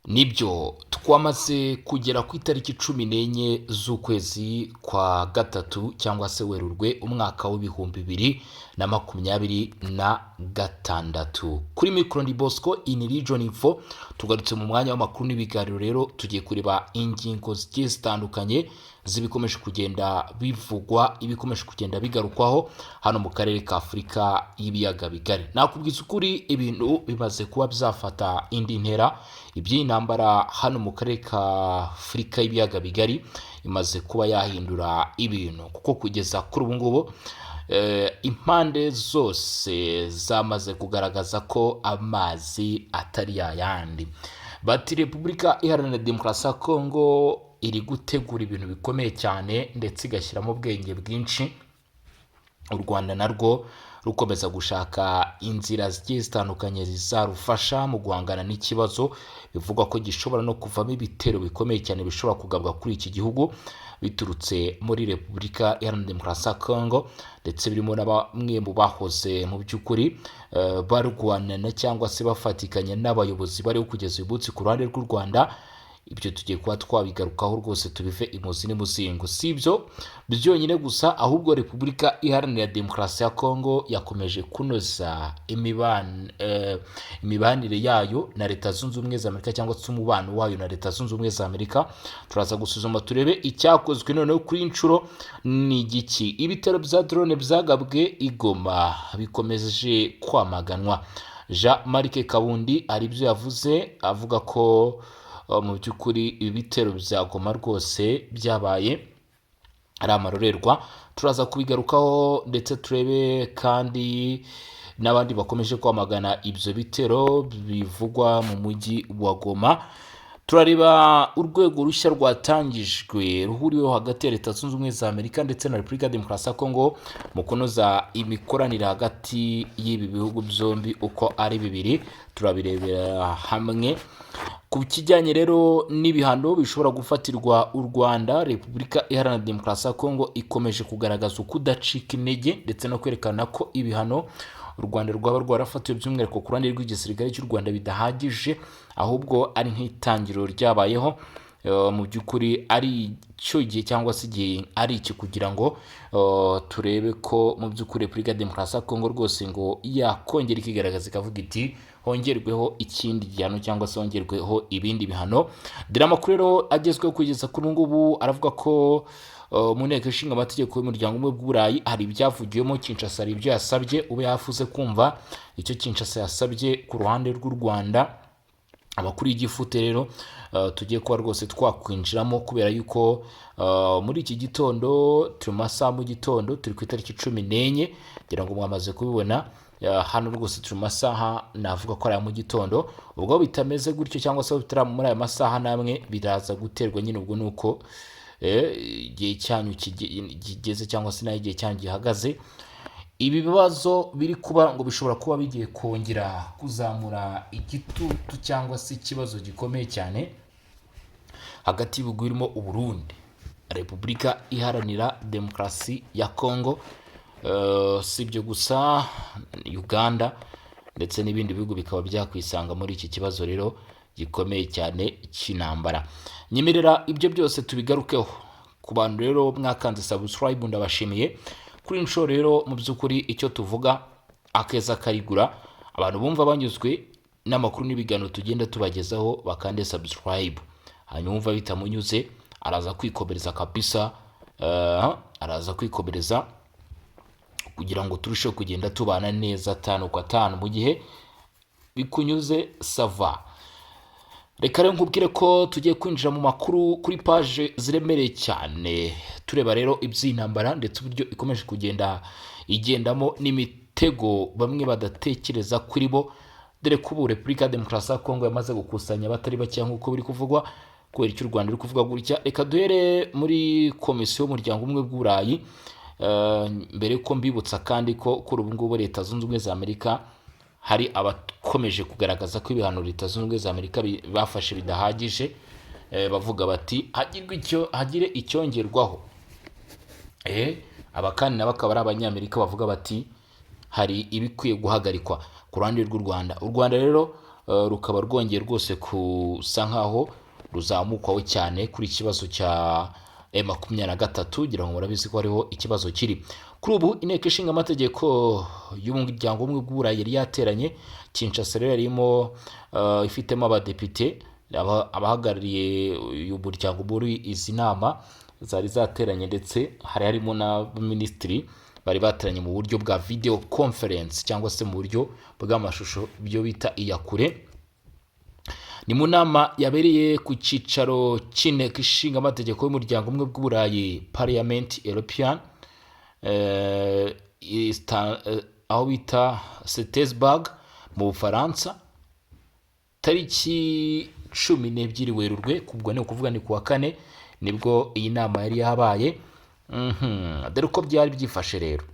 Nibyo twamaze kugera ku itariki 14 z'ukwezi kwa gatatu cyangwa se Werurwe umwaka w'ibihumbi 2026 kuri Micro ndi Bosco in Region Info tugarutse mu mwanya w'amakuru n'ibiganiro. Rero tugiye kureba ingingo zigiye zitandukanye zibikomeje kugenda bivugwa, ibikomeje kugenda bigarukwaho hano mu karere ka Afurika y'ibiyaga bigari. Nakubwiza ukuri ibintu bimaze kuba byafata indi ntera. Iby'intambara hano mu karere ka Afurika y'ibiyaga bigari imaze kuba yahindura ibintu, kuko kugeza kuri ubu ngubu impande zose zamaze kugaragaza ko amazi atari yayandi. Bati Repubulika Iharanira Demokarasi ya Kongo iri gutegura ibintu bikomeye cyane ndetse igashyiramo ubwenge bwinshi. U Rwanda narwo rukomeza gushaka inzira zigiye zitandukanye zizarufasha mu guhangana n'ikibazo bivugwa ko gishobora no kuvamo ibitero bikomeye cyane bishobora kugabwa kuri iki gihugu biturutse muri Repubulika Iharanira Demokarasi ya Kongo, ndetse birimo na bamwe mu bahoze mu by'ukuri barwanana cyangwa se bafatikanya n'abayobozi bariho kugeza uyu munsi ku ruhande rw'u Rwanda. Ibyo tugiye kuba twabigarukaho rwose tubive imuzi n'imuzingo. Si ibyo byonyine gusa, ahubwo Repubulika Iharanira Demokarasi ya Kongo yakomeje kunoza imibanire yayo na Leta Zunze Ubumwe za Amerika, cyangwa se umubano wayo na Leta Zunze Ubumwe za Amerika. Turaza gusuzuma turebe icyakozwe noneho kuri inshuro ni igiki. Ibitero bya drone byagabwe i Goma bikomeje kwamaganwa. Jean-Marc Kabundi aribyo yavuze, avuga ko mu by'ukuri ibi bitero bya Goma rwose byabaye ari amarorerwa. Turaza kubigarukaho ndetse turebe kandi n'abandi bakomeje kwamagana ibyo bitero bivugwa mu mujyi wa Goma. Turareba urwego rushya rwatangijwe ruhuriweho hagati ya Leta Zunze Ubumwe za Amerika ndetse na Repubulika Demokarasi ya Kongo mu kunoza imikoranire hagati y'ibi bihugu byombi uko ari bibiri. Turabirebera hamwe. Ku kijyanye rero n'ibihano bishobora gufatirwa u Rwanda, Repubulika Iharanira Demokarasi ya Kongo ikomeje kugaragaza ukudacika intege ndetse no kwerekana ko ibihano u Rwanda rwaba rwarafatiwe by'umwihariko ku ruhande rw'igisirikare cy'u Rwanda bidahagije, ahubwo ari nk'itangiriro ryabayeho. Mu by'ukuri ari cyo gihe cyangwa se igihe ari iki kugira ngo turebe ko mu by'ukuri Repubulika Demokarasi ya Kongo rwose ngo yakongera ikigaragaza ikavuga iti hongerweho ikindi gihano cyangwa se hongerweho ibindi bihano. Dore amakuru rero agezweho kugeza kuri ngubu aravuga ko mu nteko ishinga amategeko y'umuryango umwe bw'Uburayi hari ibyavugiwemo. Kinshasa hari ibyo yasabye, ube yafuze kumva icyo Kinshasa yasabye ku ruhande rw'u Rwanda. Abakuru y'igifute rero tugiye kuba rwose twakwinjiramo, kubera yuko muri iki gitondo turi mu masaha mu gitondo, turi ku itariki 14 kugira ngo mwamaze kubibona. Hano rwose turi mu masaha navuga ko ari mu gitondo. Ubwo bitameze gutyo cyangwa se bitari muri aya masaha namwe biraza guterwa nyine ubwo nuko igihe cyanyu kigeze cyangwa se naho igihe cyanyu gihagaze. Ibi bibazo biri kuba ngo bishobora kuba bigiye kongera kuzamura igitutu cyangwa se ikibazo gikomeye cyane hagati y'ibihugu birimo u Burundi, Repubulika Iharanira Demokarasi ya Kongo, si ibyo gusa Uganda ndetse n'ibindi bihugu bikaba byakwisanga muri iki kibazo rero gikomeye cyane cy'intambara. Nyemerera ibyo byose tubigarukeho. Ku bantu rero mwakanze subscribe ndabashimiye. Kuri inshuro rero mu by'ukuri icyo tuvuga akeza karigura, abantu bumva banyuzwe n'amakuru n'ibiganiro tugenda tubagezaho bakande subscribe, hanyuma umva bitamunyuze araza kwikomereza kabisa, araza kwikomereza kugira ngo turusheho kugenda tubana neza 5 kwa 5 mu gihe bikunyuze sava. Reka rero nkubwire ko tugiye kwinjira mu makuru kuri page ziremereye cyane, tureba rero iby'intambara ndetse uburyo ikomeje kugenda igendamo n'imitego bamwe badatekereza kuri bo. Dore ko ubu Repubulika Demokarasi ya Kongo yamaze gukusanya abatari bake nk'uko biri kuvugwa, kubera icyo u Rwanda ruri kuvuga gutya. Reka duhere muri komisiyo y'umuryango umwe bw'Uburayi. Mbere ko mbibutsa kandi ko kuri ubu ngubu Leta Zunze Ubumwe za Amerika hari abakomeje kugaragaza ko ibihano Leta Zunze Ubumwe za Amerika bafashe bidahagije, bavuga bati hagire icyongerwaho. Abakandi nabo akaba ari Abanyamerika bavuga bati hari ibikwiye guhagarikwa ku ruhande rw'u Rwanda. U Rwanda rero rukaba rwongeye rwose kusa nkaho ruzamukwaho cyane kuri ikibazo cya M23 kugira ngo murabizi ko hariho ikibazo kiri kuri ubu. Inteko ishinga amategeko y'umuryango w'ubumwe bw'Uburayi yari yateranye. Kinshasa rero yarimo ifitemo abadepite abahagarariye uyu muryango muri izi nama zari zateranye, ndetse hari harimo n'abaminisitiri bari bateranye mu buryo bwa video conference cyangwa se mu buryo bw'amashusho, byo bita iyakure. Ni mu nama yabereye ku cyicaro cy'inteko ishinga amategeko y'umuryango umwe bw'Uburayi Parliament European, aho bita Strasbourg mu Bufaransa, tariki 12 Werurwe, kubwo ni ukuvuga ni kuwa kane nibwo iyi nama yari yabaye. Dore uko byari byifashe rero.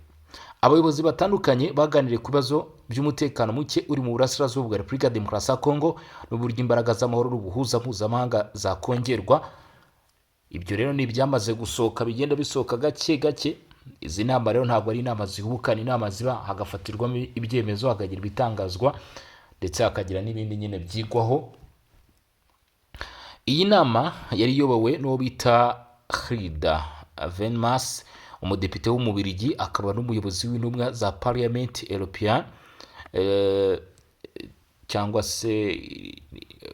Abayobozi batandukanye baganiriye ku bibazo by'umutekano muke uri mu burasirazuba bwa Repubulika ya Demokarasi ya Kongo n'uburyo imbaraga z'amahoro n'ubuhuza mpuzamahanga zakongerwa. Ibyo rero ni ibyamaze gusohoka, bigenda bisohoka gake gake. Izi nama rero ntabwo ari inama zihubukana, inama ziba hagafatirwamo ibyemezo, hakagira ibitangazwa, ndetse hakagira n'ibindi nyine byigwaho. Iyi nama yari iyobowe n'uwo bita Frida Venmas, umudepite w'umubirigi, akaba n'umuyobozi w'intumwa za Parliament European, cyangwa se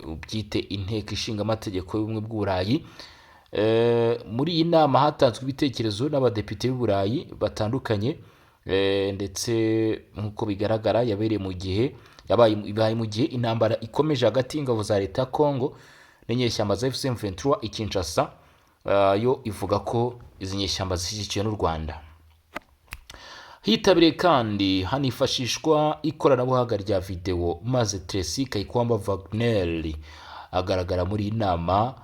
ubyite inteko ishinga amategeko y'ubumwe bw'Uburayi. Muri iyi nama hatanzwe ibitekerezo n'abadepite b'Uburayi batandukanye, ndetse nk'uko bigaragara yabaye mu gihe intambara ikomeje hagati y'ingabo za leta ya Kongo n'inyeshyamba za M23 i Kinshasa. Yo ivuga ko izi nyeshyamba zishyigikiwe n'u Rwanda. Hitabiriye kandi hanifashishwa ikoranabuhanga rya video, maze Tracy Kaikwamba Wagner agaragara muri iyi nama.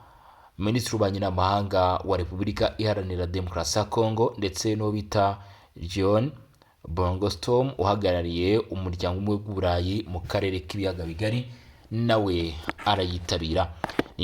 Minisitiri w'ububanyi n'amahanga wa Repubulika Iharanira Demokarasi ya Kongo, ndetse n'uwo bita John Bongostom uhagarariye umuryango umwe w'Uburayi mu karere k'ibiyaga bigari, nawe arayitabira. Ni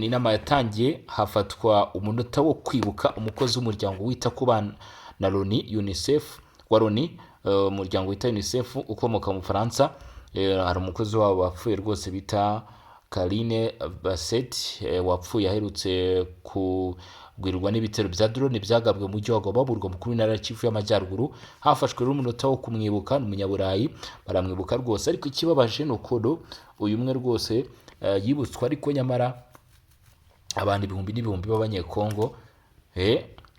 inama yatangiye hafatwa umunota wo kwibuka umukozi w'umuryango wita ku bana na Loni, UNICEF wa Loni, umuryango wita UNICEF ukomoka mu Faransa. Hari umukozi wabo wapfuye rwose bita Karine Basset, wapfuye aherutse kugwirwa n'ibitero bya drone byagabwe mu mujyi wa Goma, burwa mukuru w'intara ya Kivu y'Amajyaruguru. Hafashwe rero umunota wo kumwibuka, n'umunyaburayi baramwibuka rwose. Ariko ikibabaje ni uko uyu umwe rwose yibutswa, ariko nyamara abantu ibihumbi n'ibihumbi b'abanyekongo,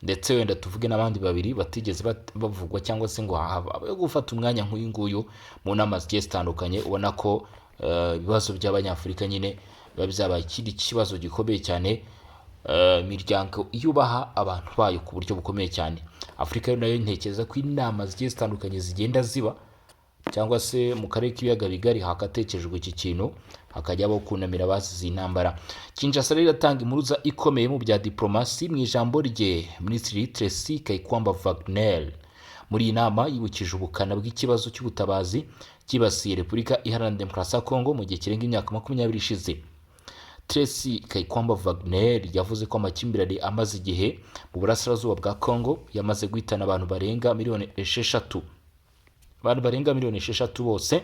ndetse wenda tuvuge n'abandi babiri batigeze bavugwa, cyangwa se ngo habaye gufata umwanya nk'uyu nguyu mu nama zigiye zitandukanye. Ubona ko ibibazo by'abanyafurika nyine biba byabaye ikindi kibazo gikomeye cyane. Imiryango yubaha abantu bayo ku buryo bukomeye cyane. Afurika nayo ntekereza ko inama zigiye zitandukanye zigenda ziba, cyangwa se mu karere k'ibiyaga bigari hakatekerejwe iki kintu, hakajyaho kunamira abazize intambara. Kinshasa rero iratanga impuruza ikomeye mu bya diplomasi. Mu ijambo rye, Minisitiri Tracy Kaikwamba Wagner muri iyi nama yibukije ubukana bw'ikibazo cy'ubutabazi cyibasiye Repubulika Iharanira Demokarasi ya Kongo mu gihe kirenga imyaka 20 ishize. Tracy Kaikwamba Wagner yavuze ko amakimbirane amaze igihe mu burasirazuba bwa Kongo yamaze guhitana abantu barenga miliyoni 6. Abantu barenga miliyoni 6 bose,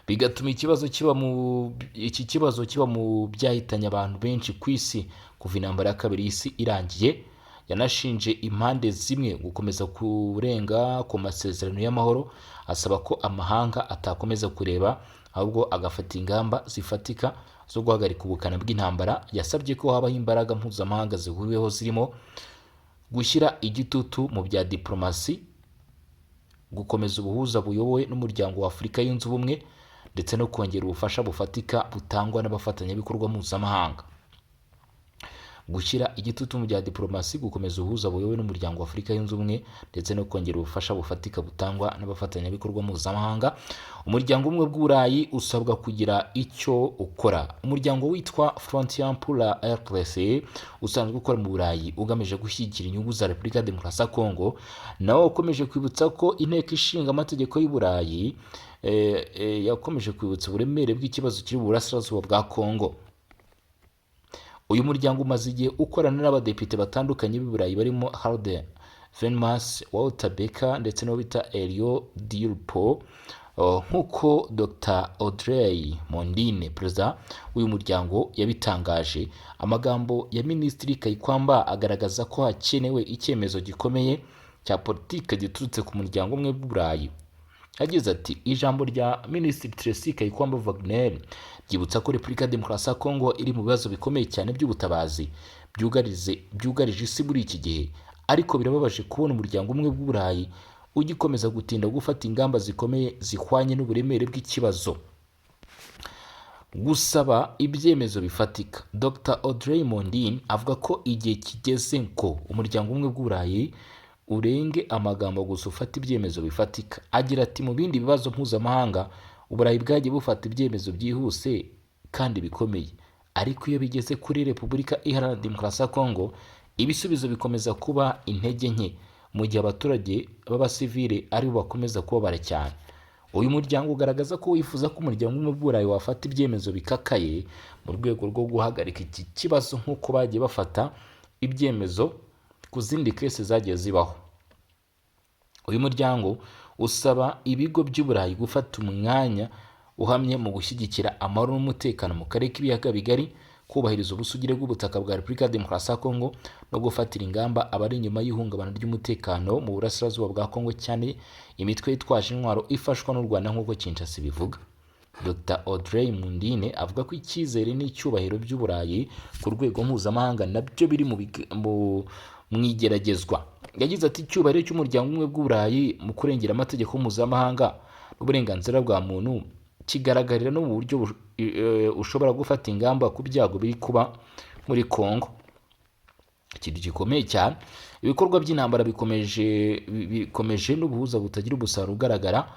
bigatuma iki kibazo kiba mu byahitanye abantu benshi ku isi kuva intambara ya kabiri y'isi irangiye. Yanashinje impande zimwe gukomeza kurenga ku masezerano y'amahoro, asaba ko amahanga atakomeza kureba, ahubwo agafata ingamba zifatika zo guhagarika ubukana bw'intambara. Yasabye ko habaho imbaraga mpuzamahanga zihuriweho, zirimo gushyira igitutu mu bya diplomasi, gukomeza ubuhuza buyobowe n'umuryango wa Afurika yunze ubumwe, ndetse no kongera ubufasha bufatika butangwa n'abafatanyabikorwa mpuzamahanga. Gushyira igitutu mu bya diplomasi, gukomeza ubuhuza buyobowe n'umuryango wa Afurika yunze ubumwe, ndetse no kongera ubufasha bufatika butangwa n'abafatanyabikorwa mpuzamahanga. Umuryango umwe bw'Uburayi usabwa kugira icyo ukora. Umuryango witwa Frontier pour la RDC usanzwe ukora mu Burayi ugamije gushyigikira inyungu za Repubulika ya Demokarasi ya Kongo, nawo ukomeje kwibutsa ko inteko ishinga amategeko y'Uburayi yakomeje kwibutsa uburemere bw'ikibazo kiri mu burasirazuba bwa Kongo. Uyu muryango umaze igihe ukorana n'abadepite batandukanye b'i Burayi barimo Harde Venmas, Walter Becker, ndetse n'uwo bita Elio Di Rupo, nk'uko Dr Audrey Mondine perezida w'uyu muryango yabitangaje. Amagambo ya Minisitiri Kayikwamba agaragaza ko hakenewe icyemezo gikomeye cya politiki giturutse ku muryango umwe w'Uburayi. Yagize ati ijambo rya Minisitiri Tracy Kayikwamba Wagner ryibutsa ko Repubulika ya Demokarasi ya Kongo iri mu bibazo bikomeye cyane by'ubutabazi byugarije isi muri iki gihe, ariko birababaje kubona umuryango umwe w'Uburayi ugikomeza gutinda gufata ingamba zikomeye zihwanye n'uburemere bw'ikibazo, gusaba ibyemezo bifatika. Dr Audrey Mondine avuga ko igihe kigeze ko umuryango umwe w'Uburayi urenge amagambo gusa ufata ibyemezo bifatika. Agira ati mu bindi bibazo mpuzamahanga Uburayi bwagiye bufata ibyemezo byihuse kandi bikomeye, ariko iyo bigeze kuri Repubulika Iharanira Demokarasi ya Kongo ibisubizo bikomeza kuba intege nke, mu gihe abaturage b'abasivile aribo bakomeza kubabara cyane. Uyu muryango ugaragaza ko wifuza ko umuryango umwe w'Uburayi wafata ibyemezo bikakaye mu rwego rwo guhagarika iki kibazo nk'uko bagiye bafata ibyemezo ku zindi kese zagiye zibaho. Uyu muryango usaba ibigo by'Uburayi gufata umwanya uhamye mu gushyigikira amahoro n'umutekano mu karere k'ibiyaga bigari, kubahiriza ubusugire bw'ubutaka bwa Repubulika ya Demokarasi ya Kongo no gufatira ingamba abari inyuma y'ihungabana ry'umutekano mu burasirazuba bwa Kongo, cyane imitwe yitwaje intwaro ifashwa n'u Rwanda nk'uko Kinshasa ibivuga. Dr Audrey Mondine avuga ko icyizere n'icyubahiro by'Uburayi ku rwego mpuzamahanga nabyo biri mu igeragezwa. Yagize ati icyubahiro cy'umuryango umwe w'Uburayi mu kurengera amategeko mpuzamahanga n'uburenganzira bwa muntu kigaragarira no mu buryo ushobora gufata ingamba ku byago biri kuba muri Kongo. Ikintu gikomeye cyane, ibikorwa by'intambara bikomeje n'ubuhuza butagira umusaruro ugaragara.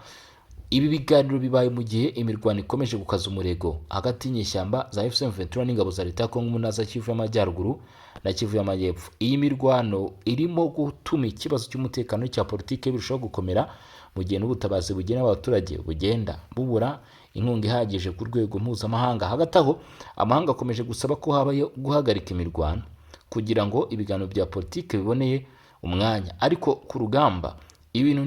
Ibi biganiro bibaye mu gihe imirwano ikomeje gukaza umurego hagati y'inyeshyamba za M23 n'ingabo za leta ya Kongo mu ntara za Kivu y'Amajyaruguru na Kivu y'Amajyepfo. Iyi mirwano irimo gutuma ikibazo cy'umutekano cya politiki birushaho gukomera, mu gihe n'ubutabazi bugenewe abaturage bugenda bubura inkunga ihagije ku rwego mpuzamahanga. Hagati aho amahanga akomeje gusaba ko habayo guhagarika imirwano kugira ngo ibiganiro bya politiki biboneye umwanya, ariko ku rugamba ibintu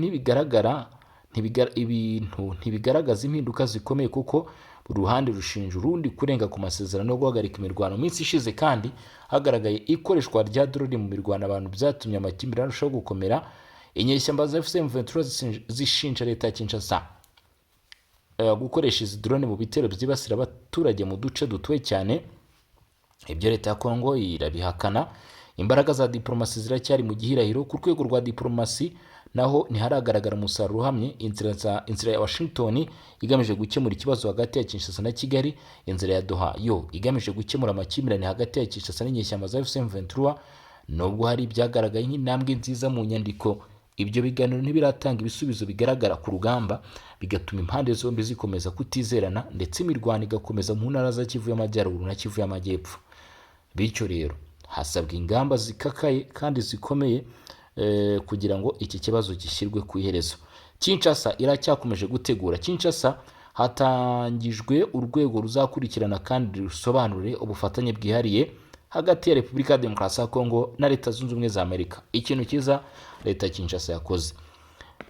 ntibigaragaza impinduka zikomeye, kuko buri ruhande rushinja urundi kurenga ku masezerano yo guhagarika imirwano. Minsi ishize kandi hagaragaye ikoreshwa rya drone mu mirwano abantu byatumye amakimbirane arushaho gukomera. Inyeshyamba za M23 zishinja leta ya Kinshasa gukoresha izi drone mu bitero byibasira abaturage mu duce dutuwe cyane. Ibyo leta ya Kongo irabihakana. Imbaraga za diplomasi ziracyari mu gihirahiro. Ku rwego rwa diplomasi naho ntiharagaragara umusaruro uhamye. Inzira ya Washington igamije gukemura ikibazo hagati ya Kinshasa na Kigali, inzira ya Doha yo igamije gukemura amakimbirane hagati ya Kinshasa n'inyeshyamba za M23, nubwo hari ibyagaragaye nk'intambwe nziza mu nyandiko. Ibyo biganiro ntibiratanga ibisubizo bigaragara ku rugamba, bigatuma impande zombi zikomeza kutizerana, ndetse imirwano igakomeza mu ntara za Kivu y'Amajyaruguru na Kivu y'Amajyepfo. Bityo rero hasabwa ingamba zikakaye kandi zikomeye kugira ngo iki kibazo gishyirwe ku iherezo. Kinshasa iracyakomeje gutegura. Kinshasa hatangijwe urwego ruzakurikirana kandi rusobanure ubufatanye bwihariye hagati ya Repubulika ya Demokarasi ya Kongo na Leta Zunze Ubumwe za Amerika. Ikintu cyiza leta ya Kinshasa yakoze,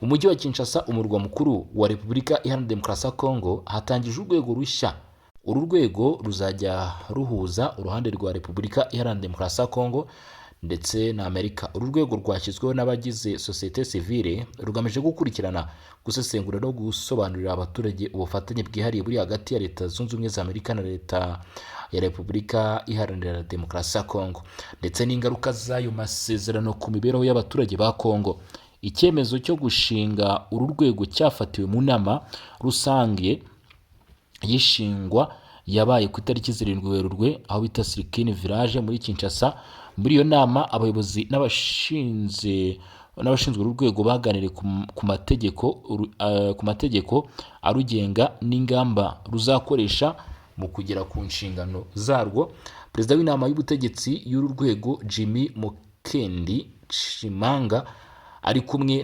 umujyi wa Kinshasa umurwa mukuru wa Repubulika Iharanira Demokarasi ya Kongo, hatangije urwego rushya. Uru rwego ruzajya ruhuza uruhande rwa Repubulika Iharanira Demokarasi ya Kongo ndetse na Amerika. Uru rwego rwashyizweho n'abagize societe civile, rugamije gukurikirana, gusesengura no gusobanurira abaturage ubufatanye bwihariye buri hagati ya Leta Zunze Ubumwe za Amerika na Leta ya Repubulika Iharanira Demokarasi ya Kongo, ndetse n'ingaruka z'ayo masezerano ku mibereho y'abaturage ba Kongo. Icyemezo cyo gushinga uru rwego cyafatiwe mu nama rusange y'ishingwa yabaye ku itariki 7 Werurwe aho bita Sirikini Village muri Kinshasa. Muri iyo nama abayobozi n'abashinzwe uru rwego baganiriye ku mategeko arugenga n'ingamba ruzakoresha mu kugera ku nshingano zarwo. Perezida w'inama y'ubutegetsi y'uru rwego Jimmy Mukendi Shimanga ari kumwe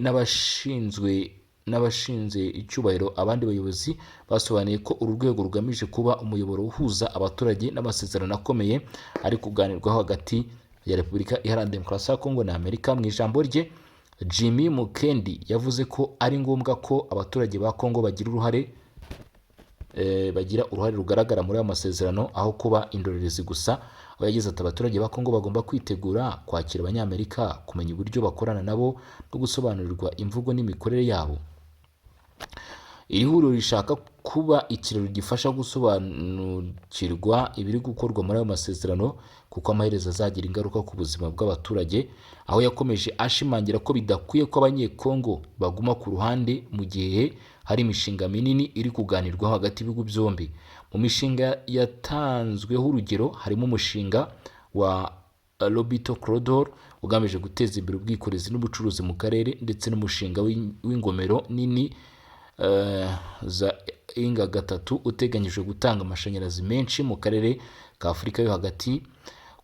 n'abashinze icyubahiro. Abandi bayobozi basobanuye ko uru rwego rugamije kuba umuyoboro uhuza abaturage n'amasezerano akomeye ari kuganirwaho hagati ya Repubulika Iharanira Demokarasi ya Kongo na Amerika. Mu ijambo rye Jimmy Mukendi yavuze ko ari ngombwa ko abaturage ba Kongo bagira uruhare rugaragara muri aya masezerano aho kuba indorerezi gusa. Aho yagize ati abaturage ba Kongo bagomba kwitegura kwakira abanyamerika, kumenya uburyo bakorana nabo no gusobanurirwa imvugo n'imikorere yabo. Iri huriro rishaka kuba ikiraro gifasha gusobanukirwa ibiri gukorwa muri ayo masezerano kuko amaherezo azagira ingaruka ku buzima bw'abaturage. Aho yakomeje ashimangira ko bidakwiye ko abanyekongo baguma ku ruhande mu gihe hari imishinga minini iri kuganirwaho hagati y'ibihugu byombi. Mu mishinga yatanzweho urugero harimo umushinga wa Lobito Corridor ugamije guteza imbere ubwikorezi n'ubucuruzi mu karere, ndetse n'umushinga w'ingomero nini za Inga gatatu uteganyijwe gutanga amashanyarazi menshi mu karere ka Afurika yo hagati.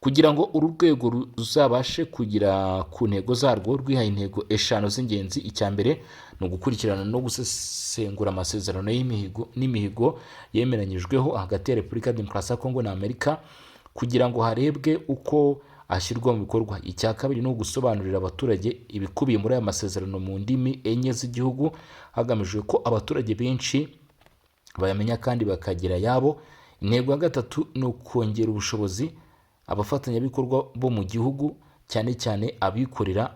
Kugira ngo uru rwego ruzabashe kugira ku ntego zarwo, rwihaye intego 5 z'ingenzi. Icya mbere ni ugukurikirana no gusesengura amasezerano n'imihigo yemeranyijweho hagati ya Repubulika ya Demokarasi ya Kongo na Amerika kugira ngo harebwe uko ashyirwa mu bikorwa. Icya kabiri ni ugusobanurira abaturage ibikubiye muri aya masezerano mu ndimi enye z'igihugu hagamijwe ko abaturage benshi bayamenya kandi bakagira yabo. Intego ya gatatu ni ukongera ubushobozi abafatanyabikorwa bo mu gihugu, cyane cyane abikorera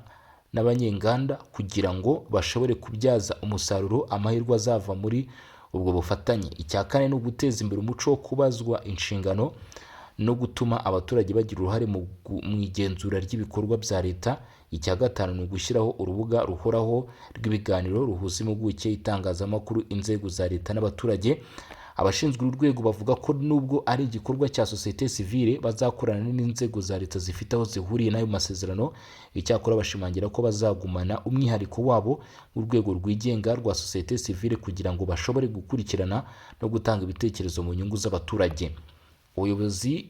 n'abanyenganda, kugira ngo bashobore kubyaza umusaruro amahirwe azava muri ubwo bufatanye. Icya kane ni uguteza imbere umuco wo kubazwa inshingano no gutuma abaturage bagira uruhare mu igenzura ry'ibikorwa bya leta. Icya gatanu ni ugushyiraho urubuga ruhoraho rw'ibiganiro ruhuza impuguke, itangazamakuru, inzego za leta n'abaturage. Abashinzwe uru rwego bavuga ko nubwo ari igikorwa cya sosiyete sivile bazakorana n'inzego za leta zifite aho zihuriye n'ayo masezerano. Icyakora bashimangira ko bazagumana umwihariko wabo w'urwego rwigenga rwa sosiyete sivile kugira ngo bashobore gukurikirana no gutanga ibitekerezo mu nyungu z'abaturage. Ubuyobozi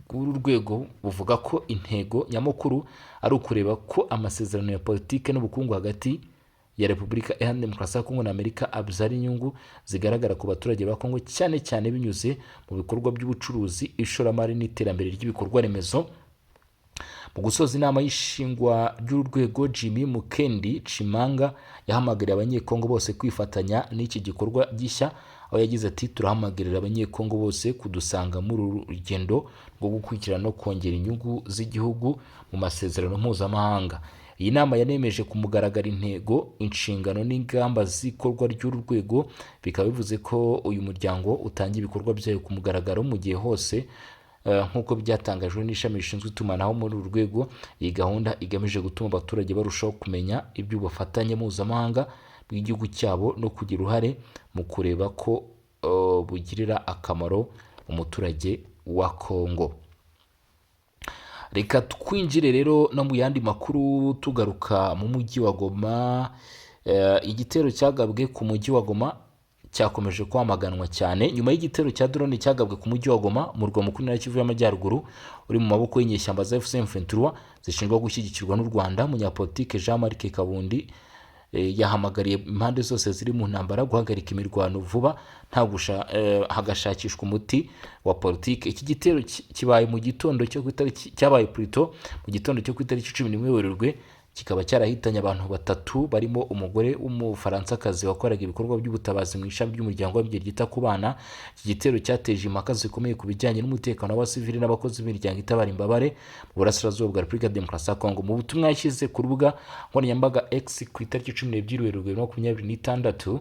bw'uru rwego buvuga ko intego nyamukuru ari ukureba ko amasezerano ya politike n'ubukungu hagati ya Repubulika Iharanira Demokarasi ya Kongo na Amerika abyara inyungu zigaragara ku baturage ba Kongo, cyane cyane binyuze mu bikorwa by'ubucuruzi, ishoramari n'iterambere ry'ibikorwa remezo. Mu gusoza inama y'ishingwa ry'uru rwego, Jimmy Mukendi Chimanga yahamagariye abanyekongo bose kwifatanya n'iki gikorwa gishya. Aho yagize ati turahamagarira abanyekongo bose kudusanga muri uru rugendo rwo gukurikirana no kongera inyungu z'igihugu mu masezerano mpuzamahanga. Iyi nama yanemeje ku mugaragaro intego, inshingano n'ingamba z'ikorwa ry'uru rwego. Bikaba bivuze ko uyu muryango utangiye ibikorwa byayo ku mugaragaro mu gihe hose nk'uko byatangajwe n'ishami rishinzwe itumanaho muri uru rwego. Iyi gahunda igamije gutuma abaturage barushaho kumenya iby'ubufatanye mpuzamahanga bw'igihugu cyabo no kugira uruhare mu kureba ko bugirira akamaro umuturage wa Kongo. Reka twinjire rero no mu yandi makuru tugaruka mu mujyi wa Goma. Igitero cyagabwe ku mujyi wa Goma cyakomeje kwamaganwa cyane nyuma y'igitero cya drone cyagabwe ku mujyi wa Goma mu rwa mukuru na Kivu y'Amajyaruguru uri mu maboko y'inyeshyamba za FCM23 zishinjwa gushyigikirwa n'u Rwanda. Munyapolitike Jean-Marc Kabundi yahamagariye impande zose ziri mu ntambara guhagarika imirwano vuba hagashakishwa umuti wa politike. Iki gitero kibaye mu gitondo cyo ku itariki mu gitondo cyo ku itariki 11 Werurwe, kikaba cyarahitanye abantu 3 barimo umugore w'Umufaransakazi wakoraga ibikorwa by'ubutabazi mu ishami ry'umuryango w'abigenga ryita ku bana. Iki gitero cyateje impaka zikomeye ku bijyanye n'umutekano w'abasivili n'abakozi b'imiryango itabara imbabare mu burasirazuba bwa Repubulika ya Demokarasi ya Kongo. Mu butumwa yashyize ku rubuga nkoranyambaga X ku itariki 12 Werurwe 2026,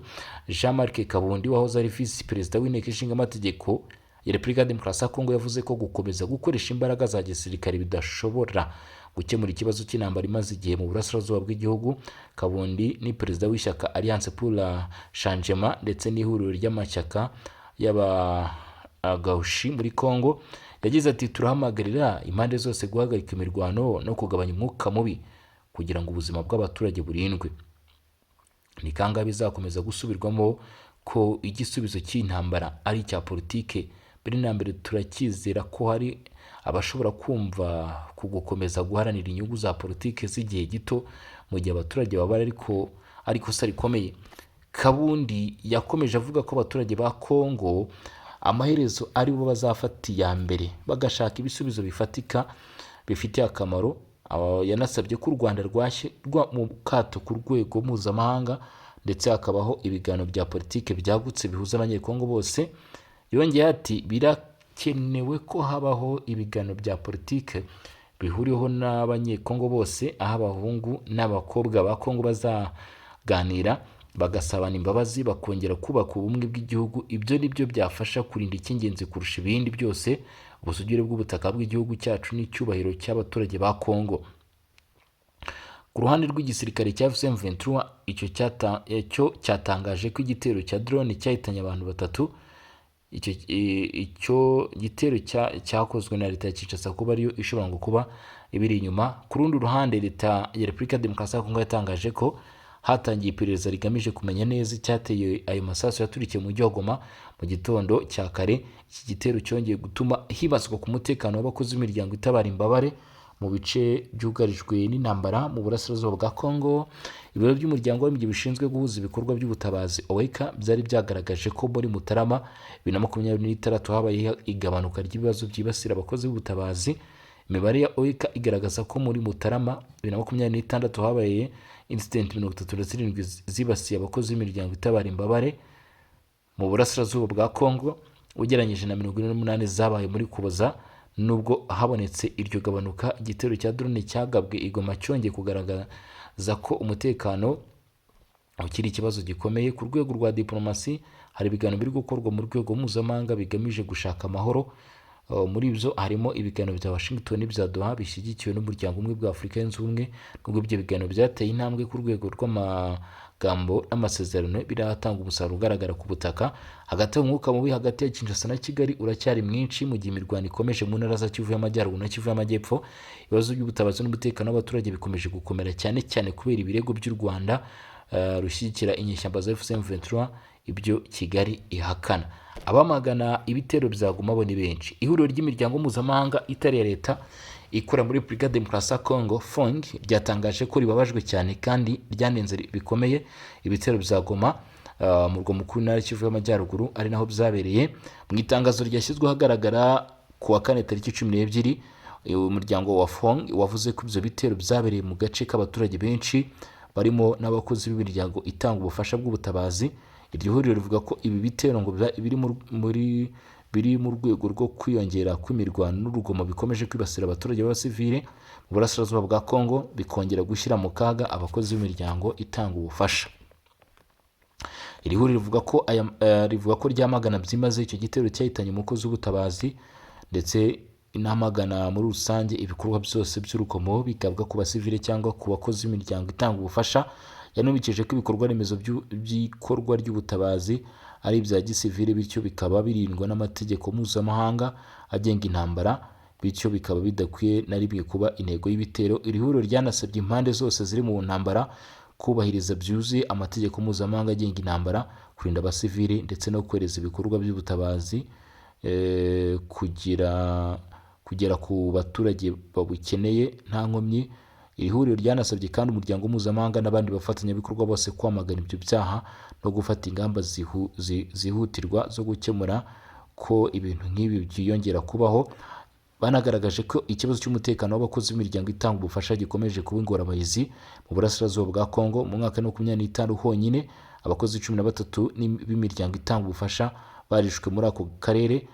Jean-Marc Kabundi wahoze ari visi perezida w'inteko ishinga amategeko ya Repubulika ya Demokarasi ya Kongo yavuze ko gukomeza gukoresha imbaraga za gisirikare bidashobora gukemura ikibazo cy'intambara imaze igihe mu burasirazuba bw'igihugu. Kabundi ni perezida w'ishyaka Alliance pour la Changement ndetse n'ihuriro ry'amashyaka y'abagaushi muri Kongo. Yagize ati turahamagarira impande zose guhagarika imirwano no kugabanya umwuka mubi kugira ngo ubuzima bw'abaturage burindwe. Ni kangahe bizakomeza gusubirwamo ko igisubizo cy'intambara ari icya politike. Mbere na mbere turakizera ko hari abashobora kumva kugukomeza guharanira inyungu za politike z'igihe gito mu gihe abaturage babara ariko se rikomeye. Kabundi yakomeje avuga ko abaturage ba Kongo amaherezo ari bo bazafata iya mbere bagashaka ibisubizo bifatika bifitiye akamaro yanasabye ko u Rwanda rwashyirwa mu kato ku rwego mpuzamahanga ndetse hakabaho ibiganiro bya politiki byagutse bihuza abanyekongo bose. Yongeye ati birakenewe ko habaho ibiganiro bya politiki bihuriweho n'abanyekongo bose, aho abahungu n'abakobwa ba Kongo bazaganira bagasabana imbabazi bakongera kubaka ubumwe bw'igihugu. Ibyo ni byo byafasha kurinda icy'ingenzi kurusha ibindi byose, ubusugire bw'ubutaka bw'igihugu cyacu n'icyubahiro cy'abaturage ba Kongo. Ku ruhande rw'igisirikare cya M23 icyo cyatangaje ko igitero cya drone cyahitanye abantu batatu. Icyo gitero cyakozwe na leta ya Kinshasa kuba ariyo ishobora ngo kuba ibiri inyuma. Ku rundi ruhande leta ya Repubulika ya Demokarasi ya Kongo yatangaje ko hatangiye iperereza rigamije kumenya neza icyateye ayo masasu yaturikiye mu mujyi wa Goma mu gitondo cya kare. Iki gitero cyongeye gutuma hibazwa ku mutekano w'abakozi b'imiryango itabara imbabare mu bice byugarijwe n'intambara mu burasirazuba bwa Kongo. Ibiro by'umuryango w'abibumbye bishinzwe guhuza ibikorwa by'ubutabazi OECA byari byagaragaje ko muri Mutarama 2026 habaye igabanuka ry'ibibazo byibasira abakozi b'ubutabazi. Imibare ya OECA igaragaza ko muri Mutarama 2026 habaye incident 37 zibasiye abakozi b'imiryango itabara imbabare mu burasirazuba bwa Kongo ugereranyije na 48 zabaye muri Kuboza. Nubwo habonetse iryo gabanuka, igitero cya drone cyagabwe i Goma cyongeye kugaragaza ko umutekano ukiri ikibazo gikomeye. Ku rwego rwa diplomasi hari ibiganiro biri gukorwa mu rwego mpuzamahanga bigamije gushaka amahoro. Muri ibyo harimo ibiganiro bya Washington n'ibya Doha bishyigikiwe n'umuryango umwe bwa Afurika yunze ubumwe. Nubwo ibyo biganiro byateye intambwe ku rwego rw'amagambo n'amasezerano, biratanga umusaruro ugaragara ku butaka. Hagati umwuka mubi hagati ya Kinshasa na Kigali uracyari mwinshi mu gihe imirwano ikomeje mu ntara za Kivu y'Amajyaruguru na Kivu y'Amajyepfo. Ibibazo by'ubutabazi n'umutekano w'abaturage bikomeje gukomera cyane cyane kubera ibirego by'u Rwanda rushyigikira inyeshyamba za M23, ibyo Kigali ihakana. Abamagana ibitero byaguma bo ni benshi. Ihuriro ry'imiryango mpuzamahanga itari ya leta ikora muri Repubulika ya Demokarasi ya Kongo FONG ryatangaje ko ribabajwe cyane kandi ryanenze bikomeye ibitero byagoma mu murwa mukuru w'intara Kivu y'Amajyaruguru ari naho byabereye. Mu itangazo ryashyizwe ahagaragara ku wa 4 tariki 12 umuryango wa FONG wavuze ko ibyo bitero byabereye mu gace k'abaturage benshi barimo n'abakozi b'imiryango itanga ubufasha bw'ubutabazi. Iryo huriro rivuga ko ibi bitero ngo biri mu rwego rwo kwiyongera kw'imirwano n'urugomo bikomeje kwibasira abaturage b'abasivile mu burasirazuba bwa Kongo, bikongera gushyira mu kaga abakozi b'imiryango itanga ubufasha. Iri huriro rivuga ko ryamagana byimaze icyo gitero cyahitanye umukozi w'ubutabazi ndetse inamagana muri rusange ibikorwa byose by'urugomo bigabwa ku basivile cyangwa ku bakozi b'imiryango itanga ubufasha. Yanubikije ko ibikorwa remezo by'ikorwa ry'ubutabazi ari ibya gisivile, bityo bikaba birindwa n'amategeko mpuzamahanga agenga intambara, bityo bikaba bidakwiye na rimwe kuba intego y'ibitero. Iri huriro ryanasabye impande zose ziri mu ntambara kubahiriza byuzuye amategeko mpuzamahanga agenga intambara, kurinda abasivile ndetse no kohereza ibikorwa by'ubutabazi kugera ku baturage babukeneye nta nkomyi. Iri huriro ryanasabye kandi umuryango mpuzamahanga n'abandi bafatanyabikorwa bose kwamagana ibyo byaha no gufata ingamba zihutirwa zo gukemura ko ibintu nk'ibi byiyongera kubaho. Banagaragaje ko ikibazo cy'umutekano w'abakozi b'imiryango itanga ubufasha gikomeje kuba ingorabahizi mu burasirazuba bwa Kongo. Mu mwaka wa 2025 honyine abakozi 13 b'imiryango itanga ubufasha barishwe muri ako karere,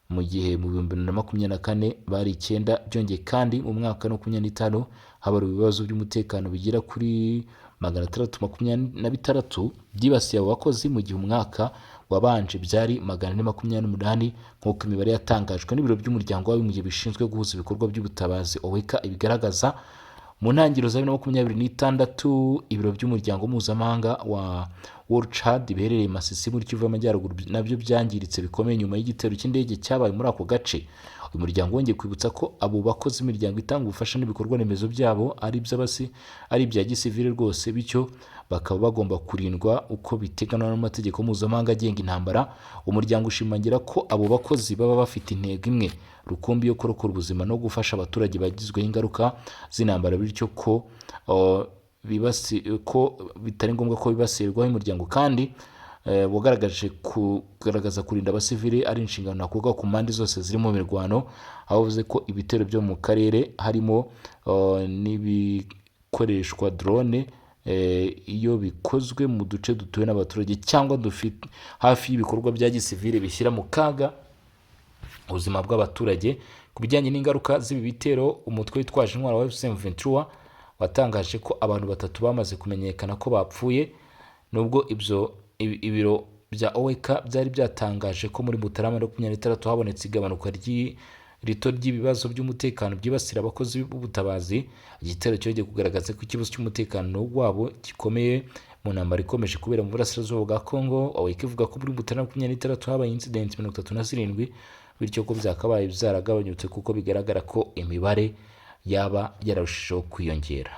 mu gihe mu 2024 bari 9. Byongeye kandi mu mwaka wa 2025 habaruwe ibibazo by'umutekano bigera kuri 626 byibasiye abo bakozi, mu gihe umwaka wabanje byari 428 nk'uko imibare yatangajwe n'ibiro by'umuryango w'abibumbye bishinzwe guhuza ibikorwa by'ubutabazi OECA ibigaragaza. Mu ntangiriro za 2026 ibiro by'umuryango mpuzamahanga wa World Chad biherereye Masisi muri Kivu y'Amajyaruguru nabyo byangiritse bikomeye nyuma y'igitero cy'indege cyabaye muri ako gace. Uyu muryango wongeye kwibutsa ko abo bakozi b'imiryango itanga ubufasha n'ibikorwa remezo byabo ari ibya gisivile rwose, bityo bakaba bagomba kurindwa uko biteganywa n'amategeko mpuzamahanga agenga intambara. Umuryango ushimangira ko abo bakozi baba bafite intego imwe rukumbi yo kurokora ubuzima no gufasha abaturage bagizweho ingaruka z'intambara, bityo ko bitari ngombwa ko bibasirwaho umuryango kandi wagaragaje kugaragaza kurinda abasivili ari inshingano nakuvuga ku mpande zose ziri mu mirwano, aho avuze ko ibitero byo mu karere harimo n'ibikoreshwa drone iyo bikozwe mu duce dutuwe n'abaturage cyangwa dufite hafi y'ibikorwa bya gisivili bishyira mu kaga ubuzima bw'abaturage. Ku bijyanye n'ingaruka z'ibi bitero, umutwe witwaje intwaro wa M23 watangaje ko abantu 3 bamaze kumenyekana ko bapfuye, nubwo ibiro bya OEK byari byatangaje ko muri Mutarama 2023 habonetse igabanuka rito ry'ibibazo by'umutekano byibasira abakozi b'ubutabazi. Igitero cyo kugaragaza ko ikibazo cy'umutekano wabo gikomeye mu ntambara ikomeje kubera mu burasirazuba bwa Congo. OEK ivuga ko muri Mutarama 2023 habaye incident 37, bityo ko byakabaye byaragabanyutse kuko bigaragara ko imibare yaba yararushijeho kwiyongera.